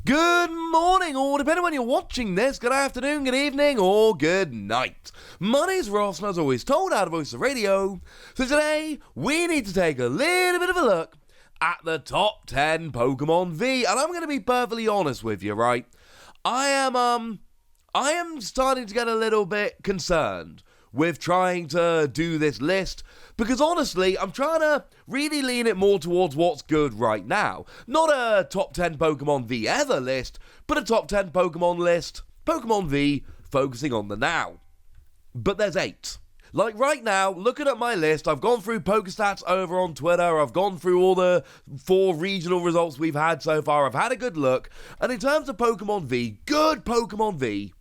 Good morning, or depending on when you're watching this, good afternoon, good evening, or good night. My name's Ross, and as always told out of Voice of Radio. So today, we need to take a little bit of a look at the top 10 Pokemon V, and I'm going to be perfectly honest with you, right? I am starting to get a little bit concerned with trying to do this list, because honestly, I'm trying to really lean it more towards what's good right now. Not a top 10 Pokemon V ever list, but a top 10 Pokemon list, Pokemon V, focusing on the now. But there's 8. Like right now, looking at my list, I've gone through PokeStats over on Twitter, I've gone through all the 4 regional results we've had so far, I've had a good look, and in terms of Pokemon V, good Pokemon V,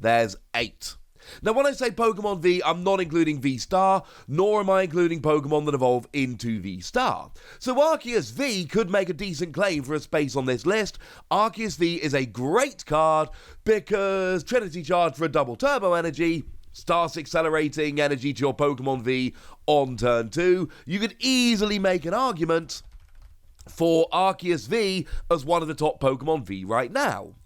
there's 8. Now, when I say Pokemon V, I'm not including V-Star, nor am I including Pokemon that evolve into V-Star. So Arceus V could make a decent claim for a space on this list. Arceus V is a great card because Trinity Charge for a double turbo energy, starts accelerating energy to your Pokemon V on turn 2. You could easily make an argument for Arceus V as one of the top Pokemon V right now.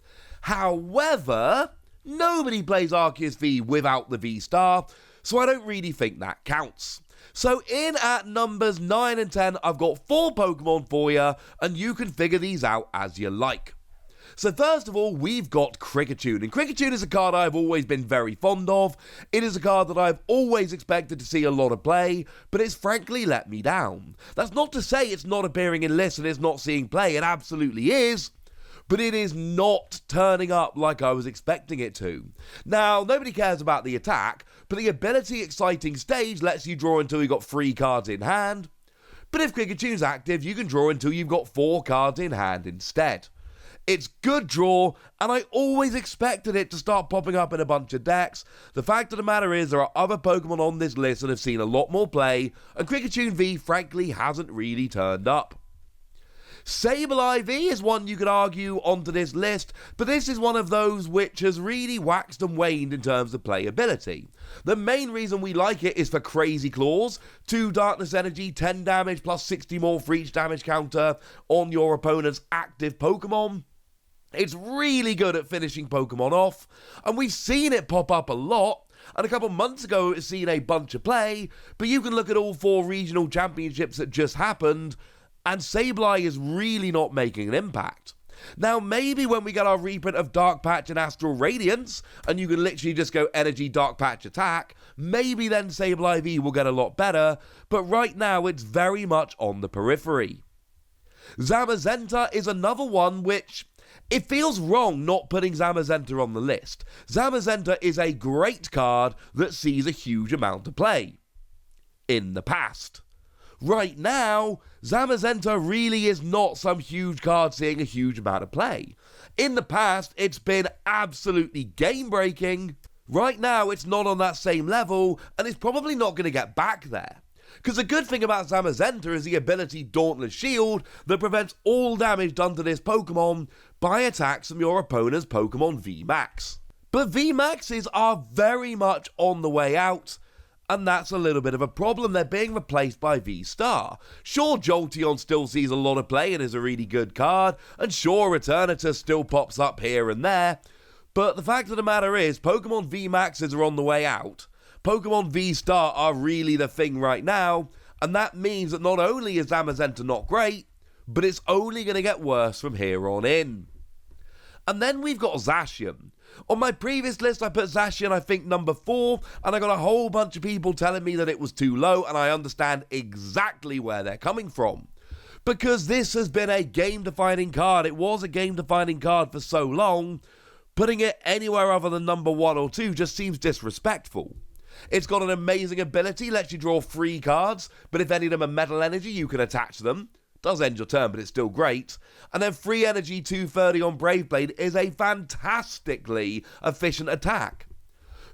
However, nobody plays Arceus V without the V-Star, so I don't really think that counts. So in at numbers 9 and 10, I've got 4 Pokemon for you, and you can figure these out as you like. So first of all, we've got Kricketune, and Kricketune is a card I've always been very fond of. It is a card that I've always expected to see a lot of play, but it's frankly let me down. That's not to say it's not appearing in lists and it's not seeing play, it absolutely is. But it is not turning up like I was expecting it to. Now, nobody cares about the attack, but the ability exciting stage lets you draw until you've got 3 cards in hand. But if Krickatune's active, you can draw until you've got 4 cards in hand instead. It's good draw, and I always expected it to start popping up in a bunch of decks. The fact of the matter is, there are other Pokemon on this list that have seen a lot more play, and Kricketune V, frankly, hasn't really turned up. Sable IV is one you could argue onto this list, but this is one of those which has really waxed and waned in terms of playability. The main reason we like it is for Crazy Claws, 2 Darkness Energy, 10 damage plus 60 more for each damage counter on your opponent's active Pokemon. It's really good at finishing Pokemon off, and we've seen it pop up a lot. And a couple months ago it's seen a bunch of play, but you can look at all 4 regional championships that just happened, and Sableye is really not making an impact. Now, maybe when we get our reprint of Dark Patch and Astral Radiance, and you can literally just go Energy, Dark Patch, Attack, maybe then Sableye V will get a lot better, but right now it's very much on the periphery. Zamasunda is another one which, it feels wrong not putting Zamasunda on the list. Zamasunda is a great card that sees a huge amount of play. In the past. Right now, Zamasunda really is not some huge card seeing a huge amount of play. In the past, it's been absolutely game-breaking. Right now, it's not on that same level, and it's probably not going to get back there. Because the good thing about Zamasunda is the ability Dauntless Shield that prevents all damage done to this Pokemon by attacks from your opponent's Pokemon VMAX. But VMAXs are very much on the way out, and that's a little bit of a problem. They're being replaced by V-Star. Sure, Jolteon still sees a lot of play and is a really good card, and sure, Eternatus still pops up here and there, but the fact of the matter is, Pokemon V-Maxes are on the way out. Pokemon V-Star are really the thing right now, and that means that not only is Zamasunda not great, but it's only going to get worse from here on in. And then we've got Zashim. On my previous list, I put Zashim, I think, number 4, and I got a whole bunch of people telling me that it was too low, and I understand exactly where they're coming from. Because this has been a game-defining card. It was a game-defining card for so long, putting it anywhere other than number 1 or 2 just seems disrespectful. It's got an amazing ability, lets you draw 3 cards, but if any of them are Metal Energy, you can attach them. Does end your turn, but it's still great. And then free energy 230 on Brave Blade is a fantastically efficient attack.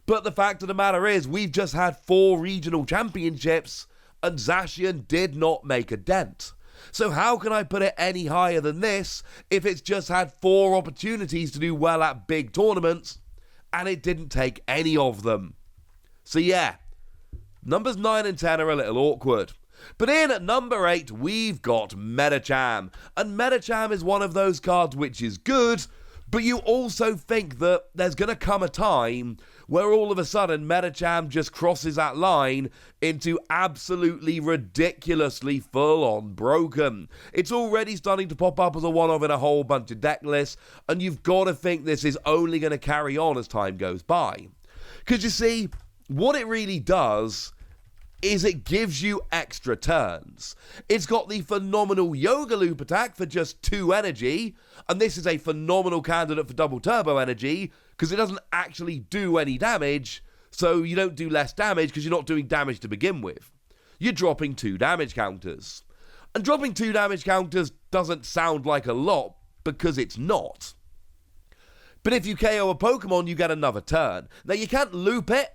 But the fact of the matter is, we've just had 4 regional championships, and Zacian did not make a dent. So how can I put it any higher than this if it's just had 4 opportunities to do well at big tournaments, and it didn't take any of them? So yeah, numbers 9 and 10 are a little awkward. But in at number 8, we've got Metacham. And Metacham is one of those cards which is good, but you also think that there's going to come a time where all of a sudden Metacham just crosses that line into absolutely ridiculously full-on broken. It's already starting to pop up as a one-off in a whole bunch of deck lists, and you've got to think this is only going to carry on as time goes by. Because you see, what it really does is it gives you extra turns. It's got the phenomenal Yoga Loop attack for just 2 energy, and this is a phenomenal candidate for double turbo energy, because it doesn't actually do any damage, so you don't do less damage because you're not doing damage to begin with. You're dropping 2 damage counters. And dropping 2 damage counters doesn't sound like a lot, because it's not. But if you KO a Pokemon, you get another turn. Now, you can't loop it.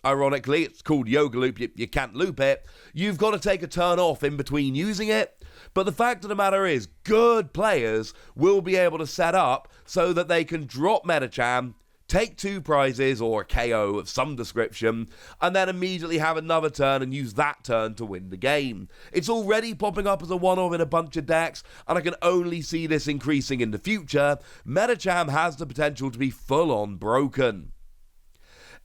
Ironically, it's called Yoga Loop, you can't loop it. You've got to take a turn off in between using it. But the fact of the matter is, good players will be able to set up so that they can drop Metacham, take 2 prizes or a KO of some description, and then immediately have another turn and use that turn to win the game. It's already popping up as a one-off in a bunch of decks, and I can only see this increasing in the future. Metacham has the potential to be full-on broken.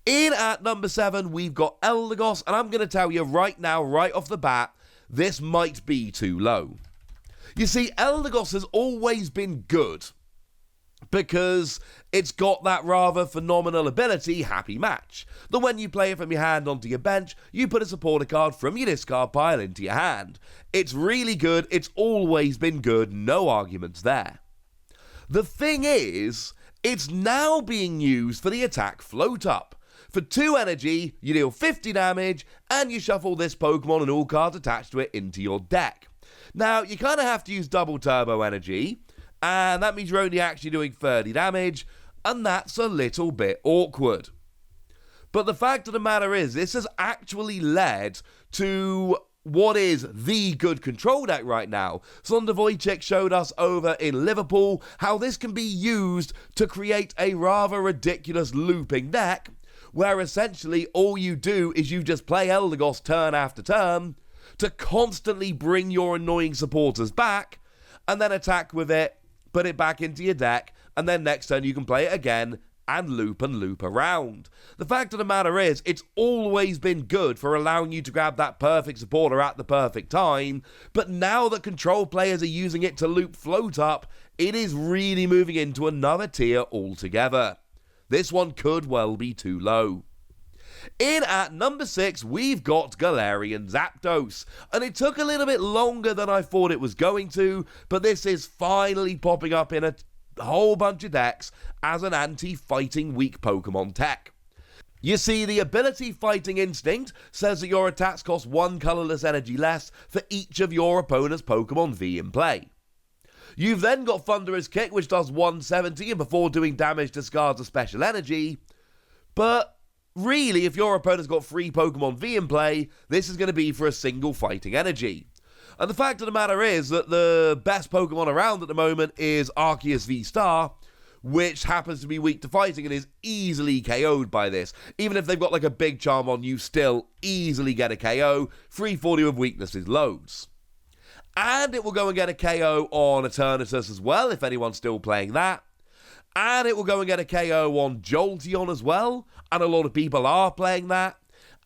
In at number 7, we've got Elegos, and I'm going to tell you right now, right off the bat, this might be too low. You see, Elegos has always been good, because it's got that rather phenomenal ability, Happy Match, that when you play it from your hand onto your bench, you put a supporter card from your discard pile into your hand. It's really good, it's always been good, no arguments there. The thing is, it's now being used for the attack Float Up. For 2 energy, you deal 50 damage, and you shuffle this Pokemon and all cards attached to it into your deck. Now, you kind of have to use double turbo energy, and that means you're only actually doing 30 damage, and that's a little bit awkward. But the fact of the matter is, this has actually led to what is the good control deck right now. Sonda Wojcik showed us over in Liverpool how this can be used to create a rather ridiculous looping deck, where essentially all you do is you just play Elegos turn after turn to constantly bring your annoying supporters back, and then attack with it, put it back into your deck, and then next turn you can play it again and loop around. The fact of the matter is, it's always been good for allowing you to grab that perfect supporter at the perfect time, but now that control players are using it to loop Float Up, it is really moving into another tier altogether. This one could well be too low. In at number 6, we've got Galerian Zapdos, and it took a little bit longer than I thought it was going to, but this is finally popping up in a whole bunch of decks as an anti-fighting weak Pokemon tech. You see, the ability Fighting Instinct says that your attacks cost 1 colourless energy less for each of your opponent's Pokémon V in play. You've then got Thunderous Kick, which does 170 and before doing damage discards a special energy. But really, if your opponent's got 3 Pokemon V in play, this is going to be for a single fighting energy. And the fact of the matter is that the best Pokemon around at the moment is Arceus V-Star, which happens to be weak to fighting and is easily KO'd by this. Even if they've got like a big charm on, you still easily get a KO. 340 of weakness is loads. And it will go and get a KO on Eternatus as well, if anyone's still playing that. And it will go and get a KO on Jolteon as well, and a lot of people are playing that.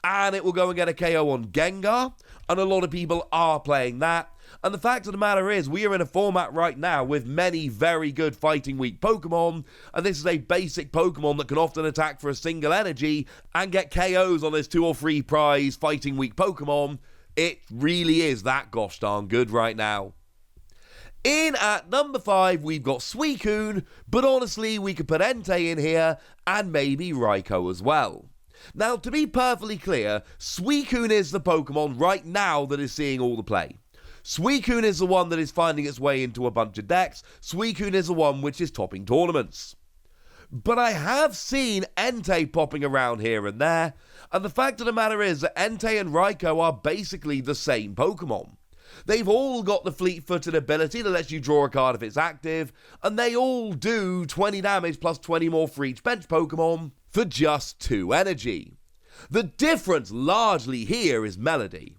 And it will go and get a KO on Gengar, and a lot of people are playing that. And the fact of the matter is, we are in a format right now with many very good fighting weak Pokemon, and this is a basic Pokemon that can often attack for a single energy and get KOs on this 2 or 3 prize fighting weak Pokemon. It really is that gosh darn good right now. In at number 5, we've got Suicune, but honestly, we could put Entei in here, and maybe Raikou as well. Now, to be perfectly clear, Suicune is the Pokemon right now that is seeing all the play. Suicune is the one that is finding its way into a bunch of decks. Suicune is the one which is topping tournaments. But I have seen Entei popping around here and there, and the fact of the matter is that Entei and Raikou are basically the same Pokemon. They've all got the fleet-footed ability that lets you draw a card if it's active, and they all do 20 damage plus 20 more for each bench Pokemon for just 2 energy. The difference largely here is Melody,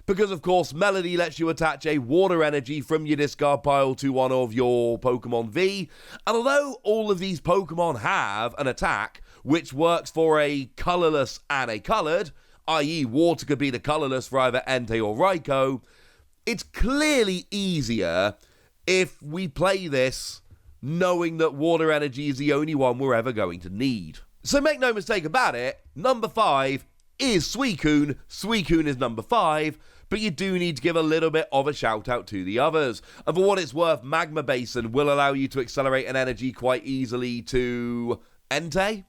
Because, of course, Melody lets you attach a water energy from your discard pile to one of your Pokémon V. And although all of these Pokémon have an attack which works for a colourless and a coloured, i.e. water could be the colourless for either Entei or Raikou, it's clearly easier if we play this knowing that water energy is the only one we're ever going to need. So make no mistake about it, number 5 is Suicune. Suicune is number 5, but you do need to give a little bit of a shout out to the others. And for what it's worth, Magma Basin will allow you to accelerate an energy quite easily to Entei.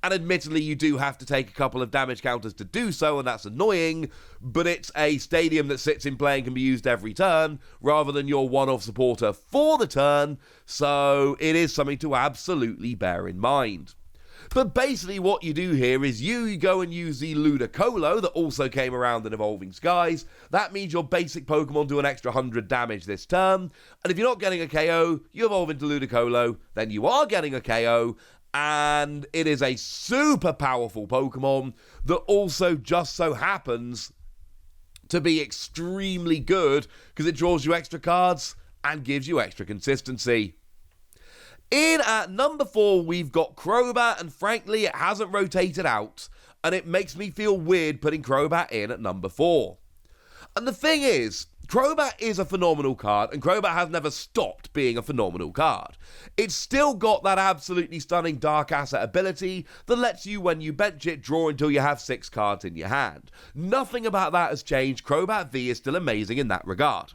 And admittedly, you do have to take a couple of damage counters to do so, and that's annoying, but it's a stadium that sits in play and can be used every turn, rather than your one-off supporter for the turn, so it is something to absolutely bear in mind. But basically what you do here is you go and use the Lunacolo that also came around in Evolving Skies. That means your basic Pokemon do an extra 100 damage this turn, and if you're not getting a KO, you evolve into Lunacolo, then you are getting a KO, and it is a super powerful Pokemon that also just so happens to be extremely good because it draws you extra cards and gives you extra consistency. In at number 4, we've got Crowbar, and frankly, it hasn't rotated out, and it makes me feel weird putting Crowbar in at number 4. And the thing is, Crowbar is a phenomenal card, and Crowbar has never stopped being a phenomenal card. It's still got that absolutely stunning Dark Asset ability that lets you, when you bench it, draw until you have 6 cards in your hand. Nothing about that has changed. Crowbar V is still amazing in that regard.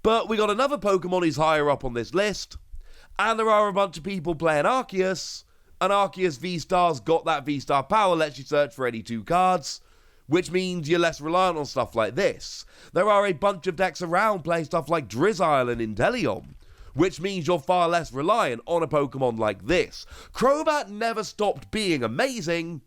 But we got another Pokemon who's higher up on this list, and there are a bunch of people playing Arceus, and Arceus V-Star's got that V-Star power, lets you search for any 2 cards, which means you're less reliant on stuff like this. There are a bunch of decks around playing stuff like Drizzile and Inteleon, which means you're far less reliant on a Pokemon like this. Crowbar never stopped being amazing,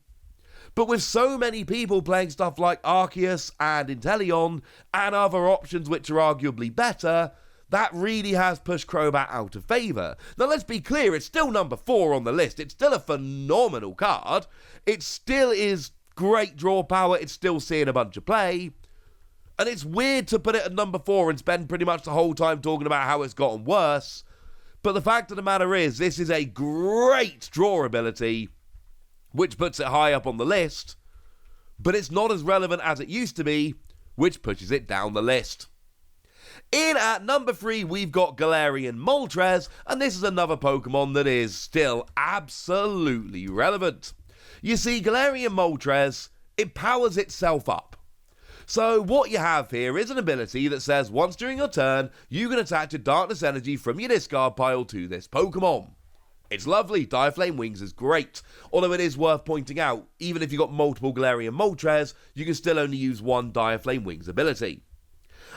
but with so many people playing stuff like Arceus and Inteleon, and other options which are arguably better, that really has pushed Crowbar out of favour. Now let's be clear, it's still number 4 on the list. It's still a phenomenal card. It still is great draw power. It's still seeing a bunch of play. And it's weird to put it at number 4 and spend pretty much the whole time talking about how it's gotten worse. But the fact of the matter is, this is a great draw ability, which puts it high up on the list. But it's not as relevant as it used to be, which pushes it down the list. In at number 3, we've got Galerian Moltres, and this is another Pokemon that is still absolutely relevant. You see, Galerian Moltres, it powers itself up. So what you have here is an ability that says once during your turn, you can attach a Darkness Energy from your discard pile to this Pokemon. It's lovely, Direflame Wings is great, although it is worth pointing out, even if you've got multiple Galerian Moltres, you can still only use one Direflame Wings ability.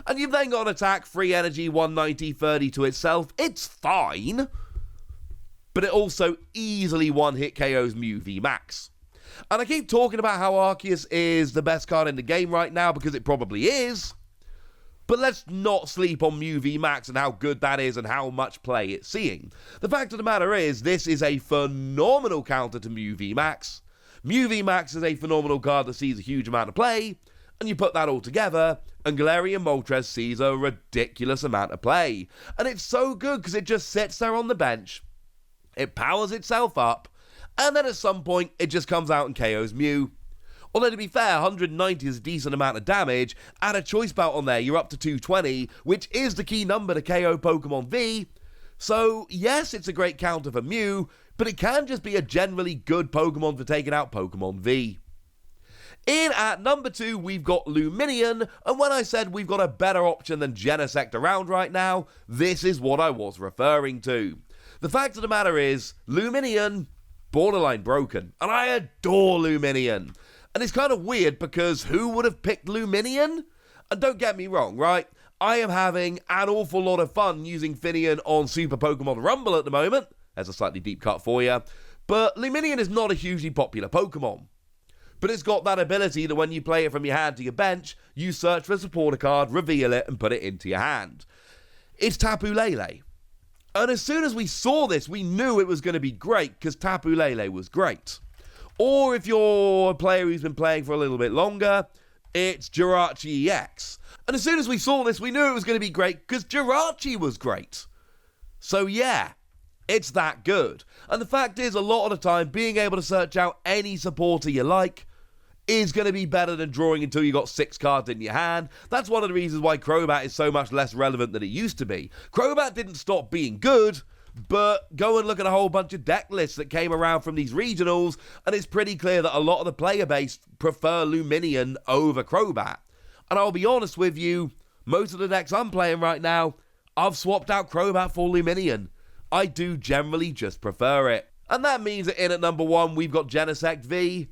And you've then got an attack, free energy, 190, 30 to itself. It's fine, but it also easily one-hit KOs Mew V Max. And I keep talking about how Arceus is the best card in the game right now, because it probably is, but let's not sleep on Mew V Max and how good that is and how much play it's seeing. The fact of the matter is, this is a phenomenal counter to Mew V Max. Mew V Max is a phenomenal card that sees a huge amount of play, and you put that all together, and Galerian Moltres sees a ridiculous amount of play. And it's so good because it just sits there on the bench, it powers itself up, and then at some point it just comes out and KOs Mew. Although to be fair, 190 is a decent amount of damage, add a choice belt on there, you're up to 220, which is the key number to KO Pokemon V. So yes, it's a great counter for Mew, but it can just be a generally good Pokemon for taking out Pokemon V. In at number 2, we've got Luminion, and when I said we've got a better option than Genesect around right now, this is what I was referring to. The fact of the matter is, Luminion, borderline broken, and I adore Luminion. And it's kind of weird because who would have picked Luminion? And don't get me wrong, right? I am having an awful lot of fun using Finion on Super Pokemon Rumble at the moment. There's a slightly deep cut for you. But Luminion is not a hugely popular Pokemon. But it's got that ability that when you play it from your hand to your bench, you search for a supporter card, reveal it, and put it into your hand. It's Tapu Lele. And as soon as we saw this, we knew it was going to be great, because Tapu Lele was great. Or if you're a player who's been playing for a little bit longer, It's Jirachi EX. And as soon as we saw this, we knew it was going to be great because Jirachi was great. So yeah, it's that good. And the fact is, a lot of the time, being able to search out any supporter you like is going to be better than drawing until you got 6 cards in your hand. That's one of the reasons why Crowbar is so much less relevant than it used to be. Crowbar didn't stop being good, but go and look at a whole bunch of deck lists that came around from these regionals, and it's pretty clear that a lot of the player base prefer Luminion over Crowbar. And I'll be honest with you, most of the decks I'm playing right now, I've swapped out Crowbar for Luminion. I do generally just prefer it. And that means that in at number 1, we've got Genesect V.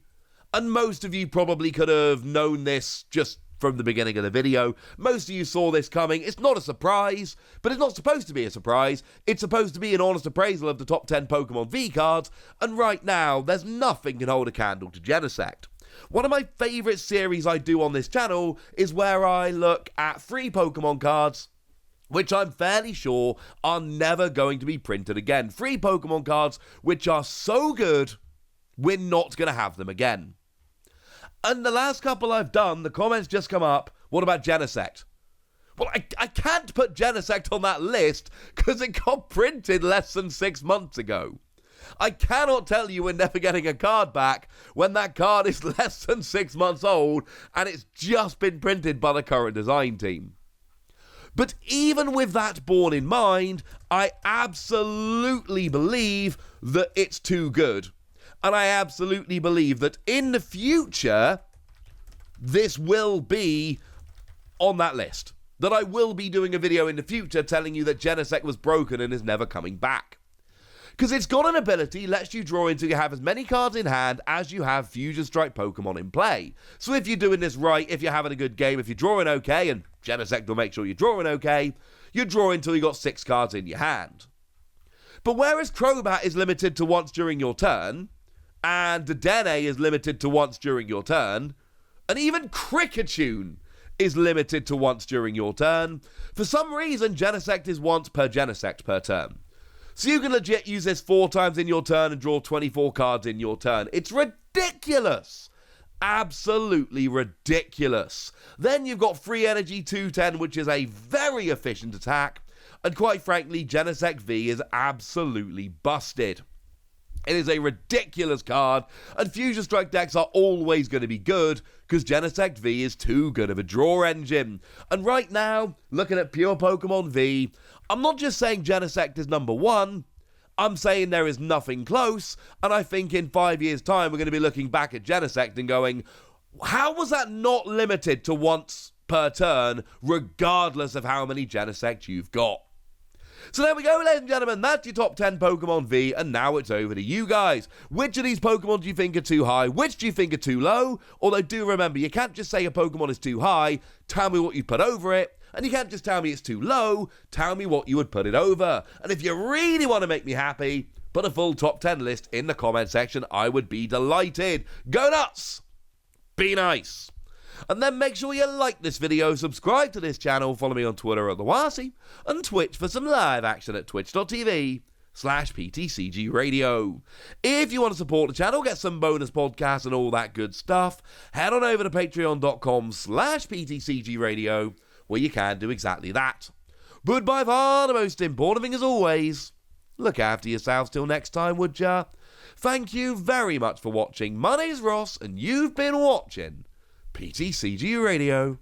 And most of you probably could have known this just from the beginning of the video. Most of you saw this coming. It's not a surprise, but it's not supposed to be a surprise. It's supposed to be an honest appraisal of the top 10 Pokemon V cards, and right now, there's nothing can hold a candle to Genesect. One of my favourite series I do on this channel is where I look at 3 Pokemon cards, which I'm fairly sure are never going to be printed again. 3 Pokemon cards which are so good, we're not going to have them again. And the last couple I've done, the comments just come up, what about Genesect? Well, I can't put Genesect on that list because it got printed less than 6 months ago. I cannot tell you we're never getting a card back when that card is less than 6 months old and it's just been printed by the current design team. But even with that borne in mind, I absolutely believe that it's too good. And I absolutely believe that in the future, this will be on that list. That I will be doing a video in the future telling you that Genesect was broken and is never coming back. Because it's got an ability, lets you draw until you have as many cards in hand as you have Fusion Strike Pokemon in play. So if you're doing this right, if you're having a good game, if you're drawing okay, and Genesect will make sure you're drawing okay, you draw until you got 6 cards in your hand. But whereas Crowbar is limited to once during your turn, and Dedenne is limited to once during your turn, and even Qriket is limited to once during your turn, for some reason Genesect is once per Genesect per turn. So you can legit use this 4 times in your turn and draw 24 cards in your turn. It's ridiculous! Absolutely ridiculous. Then you've got Free Energy 210, which is a very efficient attack, and quite frankly, Genesect V is absolutely busted. It is a ridiculous card, and Fusion Strike decks are always going to be good, because Genesect V is too good of a draw engine. And right now, looking at pure Pokemon V, I'm not just saying Genesect is number 1, I'm saying there is nothing close, and I think in 5 years' time we're going to be looking back at Genesect and going, how was that not limited to once per turn, regardless of how many Genesect you've got? So there we go, ladies and gentlemen, that's your top 10 Pokemon V, and now it's over to you guys. Which of these Pokemon do you think are too high? Which do you think are too low? Although do remember, you can't just say a Pokemon is too high, tell me what you put over it, and you can't just tell me it's too low, tell me what you would put it over. And if you really want to make me happy, put a full top 10 list in the comment section, I would be delighted. Go nuts! Be nice! And then make sure you like this video, subscribe to this channel, follow me on Twitter at TheWasi, and Twitch for some live action at twitch.tv/PTCGRadio. If you want to support the channel, get some bonus podcasts and all that good stuff, head on over to patreon.com/PTCGRadio, where you can do exactly that. But by far the most important thing as always, look after yourselves till next time, would ya? Thank you very much for watching. My name's Ross, and you've been watching PTCG Radio.